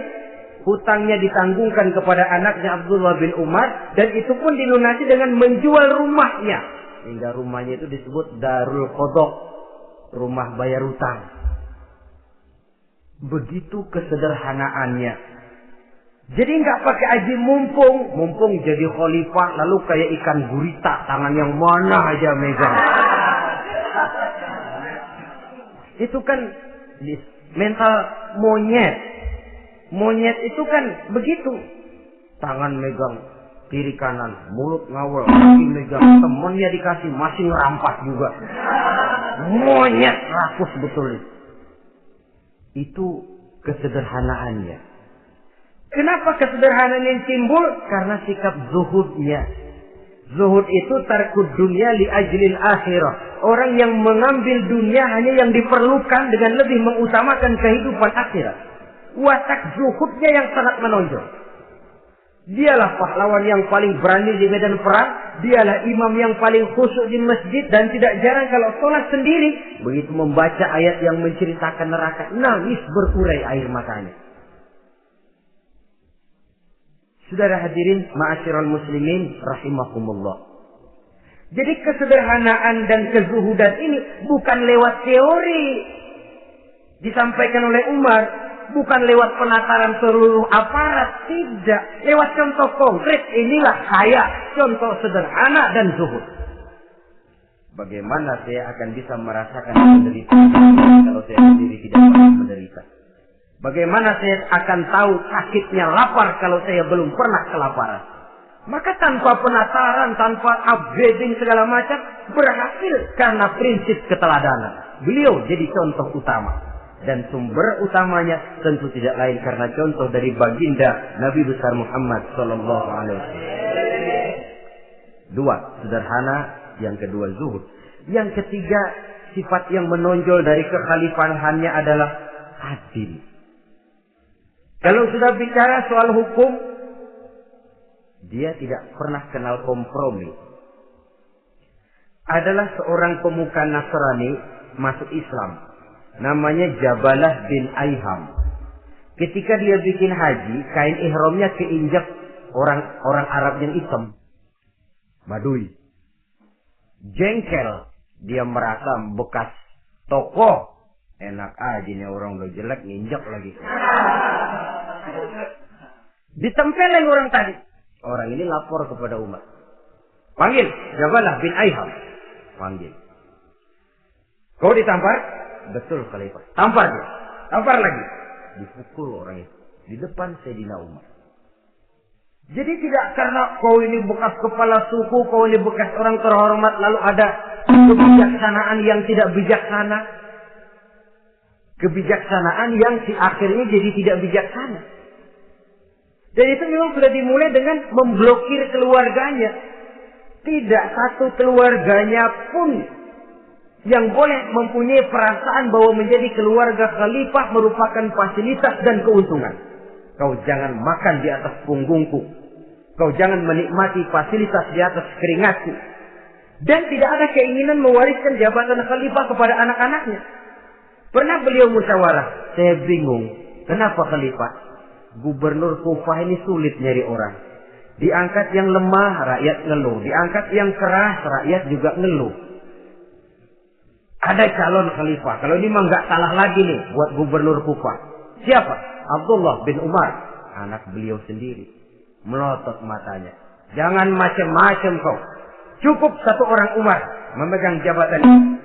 hutangnya ditanggungkan kepada anaknya Abdullah bin Umar. Dan itu pun dilunasi dengan menjual rumahnya. Hingga rumahnya itu disebut Darul Qadha, rumah bayar hutang. Begitu kesederhanaannya. Jadi nggak pakai aji mumpung jadi khalifah lalu kayak ikan gurita, tangan yang mana aja megang. Itu kan mental monyet. Monyet itu kan begitu. Tangan megang kiri kanan, mulut ngawal, kaki megang, temennya dikasih masih ngerampas juga. Monyet rakus betul. Itu kesederhanaannya. Kenapa kesederhanaan yang timbul? Karena sikap zuhudnya. Zuhud itu tarkud dunia li ajlil akhirah. Orang yang mengambil dunia hanya yang diperlukan dengan lebih mengutamakan kehidupan akhirat. Watak zuhudnya yang sangat menonjol. Dialah pahlawan yang paling berani di medan perang. Dialah imam yang paling khusyuk di masjid. Dan tidak jarang kalau sholat sendiri, begitu membaca ayat yang menceritakan neraka, nangis berurai air matanya. Saudara hadirin ma'asyiral muslimin rahimakumullah. Jadi kesederhanaan dan kezuhudan ini bukan lewat teori disampaikan oleh Umar. Bukan lewat penataran seluruh aparat, tidak. Lewat contoh konkret, inilah saya, contoh sederhana dan zuhud. Bagaimana saya akan bisa merasakan penderitaan kalau saya sendiri tidak pernah menderita? Bagaimana saya akan tahu sakitnya lapar kalau saya belum pernah kelaparan? Maka tanpa penataran, tanpa upgrading segala macam, berhasil karena prinsip keteladanan. Beliau jadi contoh utama. Dan sumber utamanya tentu tidak lain karena contoh dari baginda Nabi besar Muhammad sallallahu alaihi wasallam. Dua, sederhana. Yang kedua, zuhud. Yang ketiga, sifat yang menonjol dari kekhalifahannya adalah adil. Kalau sudah bicara soal hukum, dia tidak pernah kenal kompromi. Adalah seorang pemuka Nasrani masuk Islam. Namanya Jabalah bin Aiham. Ketika dia bikin haji, kain ihramnya keinjak orang Arab yang hitam. Badui. Jengkel. Dia merasa bekas tokoh. Enak aja nih orang udah jelek nginjak lagi. Ditempelin orang tadi. Orang ini lapor kepada Umar. Panggil Jabalah bin Aiham. Panggil. Kau ditampar? Betul Khalifah. Tampar dia. Tampar lagi. Dipukul orang itu. Di depan Sayyidina Umar. Jadi tidak karena kau ini bekas kepala suku, kau ini bekas orang terhormat, lalu ada kebijaksanaan yang tidak bijaksana. Kebijaksanaan yang akhirnya jadi tidak bijaksana. Dan itu memang sudah dimulai dengan memblokir keluarganya. Tidak satu keluarganya pun yang boleh mempunyai perasaan bahwa menjadi keluarga khalifah merupakan fasilitas dan keuntungan. Kau jangan makan di atas punggungku. Kau jangan menikmati fasilitas di atas keringatku. Dan tidak ada keinginan mewariskan jabatan khalifah kepada anak-anaknya. Pernah beliau musyawarah. Saya bingung. Kenapa khalifah? Gubernur Kufah ini sulit nyari orang. Diangkat yang lemah, rakyat ngeluh. Diangkat yang keras, rakyat juga ngeluh. Ada calon khalifah. Kalau ini mah nggak salah lagi nih buat gubernur Kufah. Siapa? Abdullah bin Umar. Anak beliau sendiri. Melotot matanya. Jangan macam-macam kau. Cukup satu orang Umar memegang jabatan ini.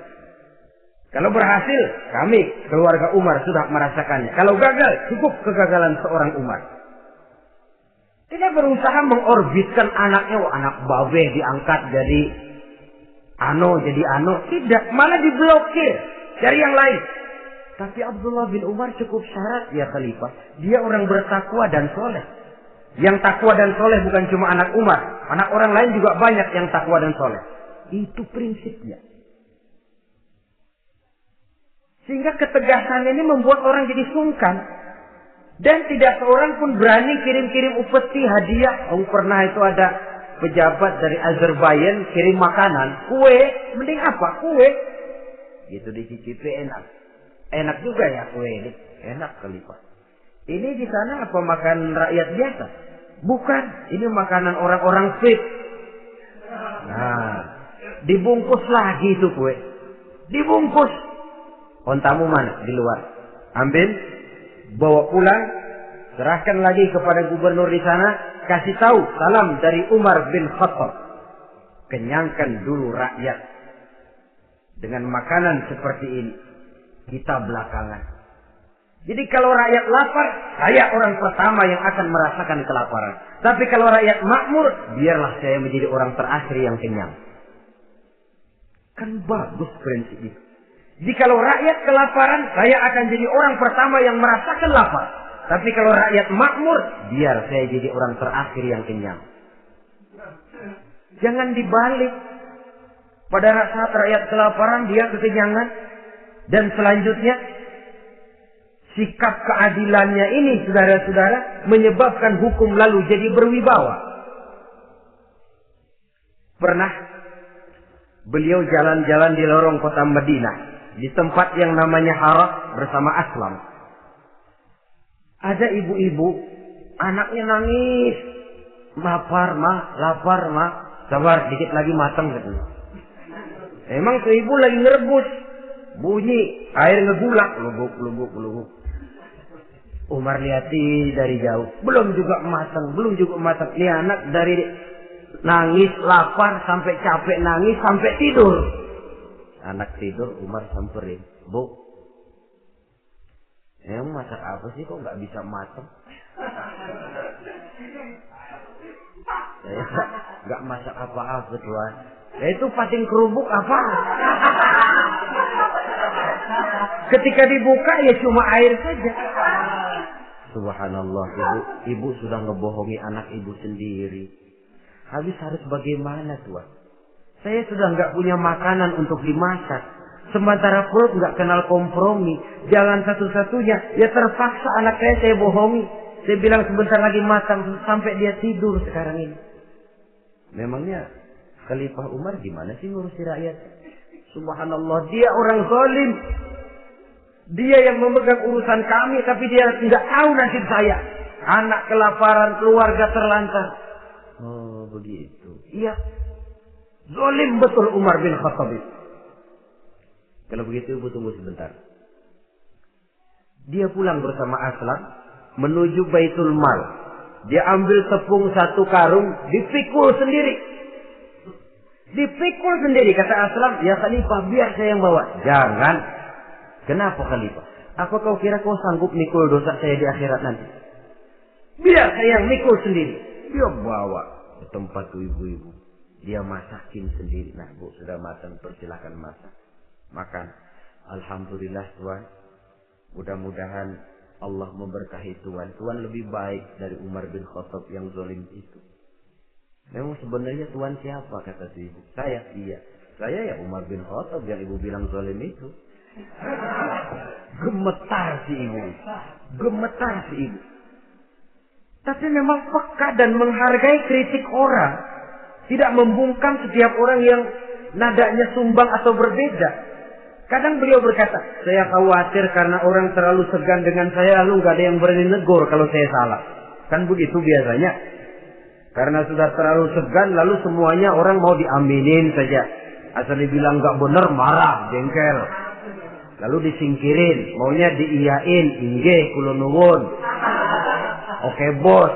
Kalau berhasil, kami keluarga Umar sudah merasakannya. Kalau gagal, cukup kegagalan seorang Umar. Tidak berusaha mengorbitkan anaknya. Oh, anak babe diangkat jadi jadi ano. Tidak, malah diblokir. Cari yang lain. Tapi Abdullah bin Umar cukup syarat ya khalifah. Dia orang bertakwa dan soleh. Yang takwa dan soleh bukan cuma anak Umar. Anak orang lain juga banyak yang takwa dan soleh. Itu prinsipnya. Sehingga ketegasan ini membuat orang jadi sungkan. Dan tidak seorang pun berani kirim-kirim upeti hadiah. Oh, pernah itu ada pejabat dari Azerbaijan kirim makanan. Kue. Mending apa? Kue. Gitu dicicipi enak. Enak juga ya kue ini. Enak khalifah. Ini di sana apa makan rakyat biasa? Bukan. Ini makanan orang-orang fit. Nah. Dibungkus lagi itu kue. Dibungkus. Ontamu mana? Di luar. Ambil. Bawa pulang. Serahkan lagi kepada gubernur di sana. Kasih tahu. Salam dari Umar bin Khattab. Kenyangkan dulu rakyat. Dengan makanan seperti ini. Kita belakangan. Jadi kalau rakyat lapar, saya orang pertama yang akan merasakan kelaparan. Tapi kalau rakyat makmur, biarlah saya menjadi orang terakhir yang kenyang. Kan bagus prinsip itu. Jadi kalau rakyat kelaparan, saya akan jadi orang pertama yang merasakan lapar. Tapi kalau rakyat makmur, biar saya jadi orang terakhir yang kenyang. Jangan dibalik. Pada saat rakyat kelaparan, dia kekenyangan. Dan selanjutnya, sikap keadilannya ini, saudara-saudara, menyebabkan hukum lalu jadi berwibawa. Pernah beliau jalan-jalan di lorong kota Madinah, di tempat yang namanya Harah bersama Aslam. Ada ibu-ibu, anaknya nangis. Lapar mah. Sabar, dikit lagi matang katanya. Emang tuh ibu lagi ngerebus. Bunyi, air ngegulak. Lubuk. Umar lihati dari jauh. Belum juga matang. Ini anak dari nangis, lapar, sampai capek nangis, sampai tidur. Anak tidur, Umar samperin. Bu, emang masak apa sih kok nggak bisa matang? Saya nggak masak apa-apa tuan. Itu pating kerupuk apa? Ketika dibuka ya cuma air saja. Subhanallah, ibu sudah ngebohongi anak ibu sendiri. Habis harus bagaimana Tuan? Saya sudah nggak punya makanan untuk dimasak. Sementara perut nggak kenal kompromi. Jalan satu-satunya, ya terpaksa anak saya bohongi. Saya bilang sebentar lagi matang sampai dia tidur sekarang ini. Memangnya Khalifah Umar gimana sih ngurusi rakyat? Subhanallah, dia orang zalim. Dia yang memegang urusan kami, tapi dia tidak tahu nasib saya. Anak kelaparan, keluarga terlantar. Oh begitu. Iya. Zalim betul Umar bin Khattab. Kalau begitu ibu tunggu sebentar. Dia pulang bersama Aslam menuju Baitul Mal. Dia ambil tepung 1 karung, dipikul sendiri. Dipikul sendiri, kata Aslam, ya Khalifah biar saya yang bawa. Jangan. Kenapa Khalifah? Apa kau kira kau sanggup mikul dosa saya di akhirat nanti? Biar saya yang mikul sendiri. Dia bawa ke tempat ibu-ibu. Dia masakin sendiri. Nah bu, sudah matang, persilahkan masak. Makan. Alhamdulillah Tuan. Mudah-mudahan Allah memberkahi Tuan. Tuan lebih baik dari Umar bin Khattab yang zalim itu. Memang sebenarnya Tuan siapa, kata si ibu? Saya. Iya. Saya ya Umar bin Khattab yang ibu bilang zalim itu. Gemetar si ibu. Gemetar si ibu. Tapi memang peka dan menghargai kritik orang. Tidak membungkam setiap orang yang nadanya sumbang atau berbeda. Kadang beliau berkata, saya khawatir karena orang terlalu segan dengan saya, lalu gak ada yang berani negur kalau saya salah. Kan begitu biasanya. Karena sudah terlalu segan, lalu semuanya orang mau diaminin saja. Asal dibilang gak benar, marah, jengkel. Lalu disingkirin, maunya diiyain, inggih, kula nuwun. Oke bos.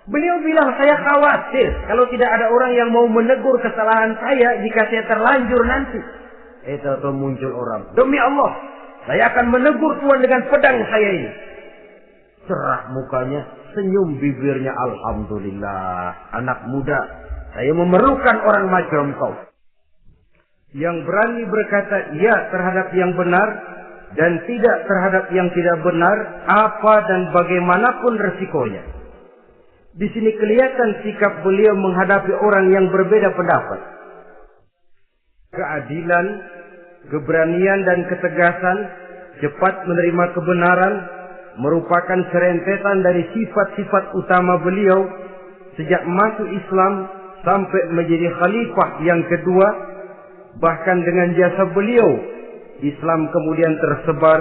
Beliau bilang, saya khawatir kalau tidak ada orang yang mau menegur kesalahan saya jika saya terlanjur nanti. Itu muncul orang. Demi Allah, saya akan menegur Tuhan dengan pedang saya ini. Cerah mukanya, senyum bibirnya. Alhamdulillah, anak muda, saya memerlukan orang macam kau. Yang berani berkata ya terhadap yang benar dan tidak terhadap yang tidak benar, apa dan bagaimanapun resikonya. Di sini kelihatan sikap beliau menghadapi orang yang berbeda pendapat. Keadilan, keberanian dan ketegasan, cepat menerima kebenaran, merupakan serentetan dari sifat-sifat utama beliau sejak masuk Islam sampai menjadi khalifah yang kedua. Bahkan dengan jasa beliau, Islam kemudian tersebar,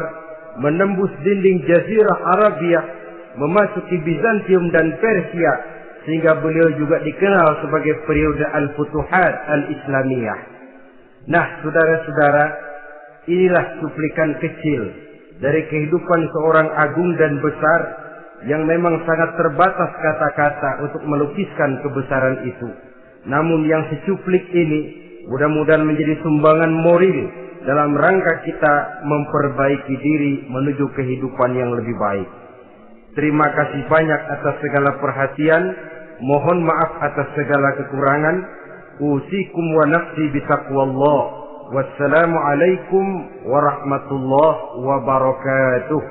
menembus dinding Jazirah Arabia, memasuki Bizantium dan Persia, sehingga beliau juga dikenal sebagai periode Al-Futuhat Al-Islamiyah. Nah, saudara-saudara, inilah cuplikan kecil dari kehidupan seorang agung dan besar yang memang sangat terbatas kata-kata untuk melukiskan kebesaran itu. Namun yang secuplik ini mudah-mudahan menjadi sumbangan moral dalam rangka kita memperbaiki diri menuju kehidupan yang lebih baik. Terima kasih banyak atas segala perhatian. Mohon maaf atas segala kekurangan. Usikum wa nafsi bitaqwallah. Wassalamualaikum warahmatullahi wabarakatuh.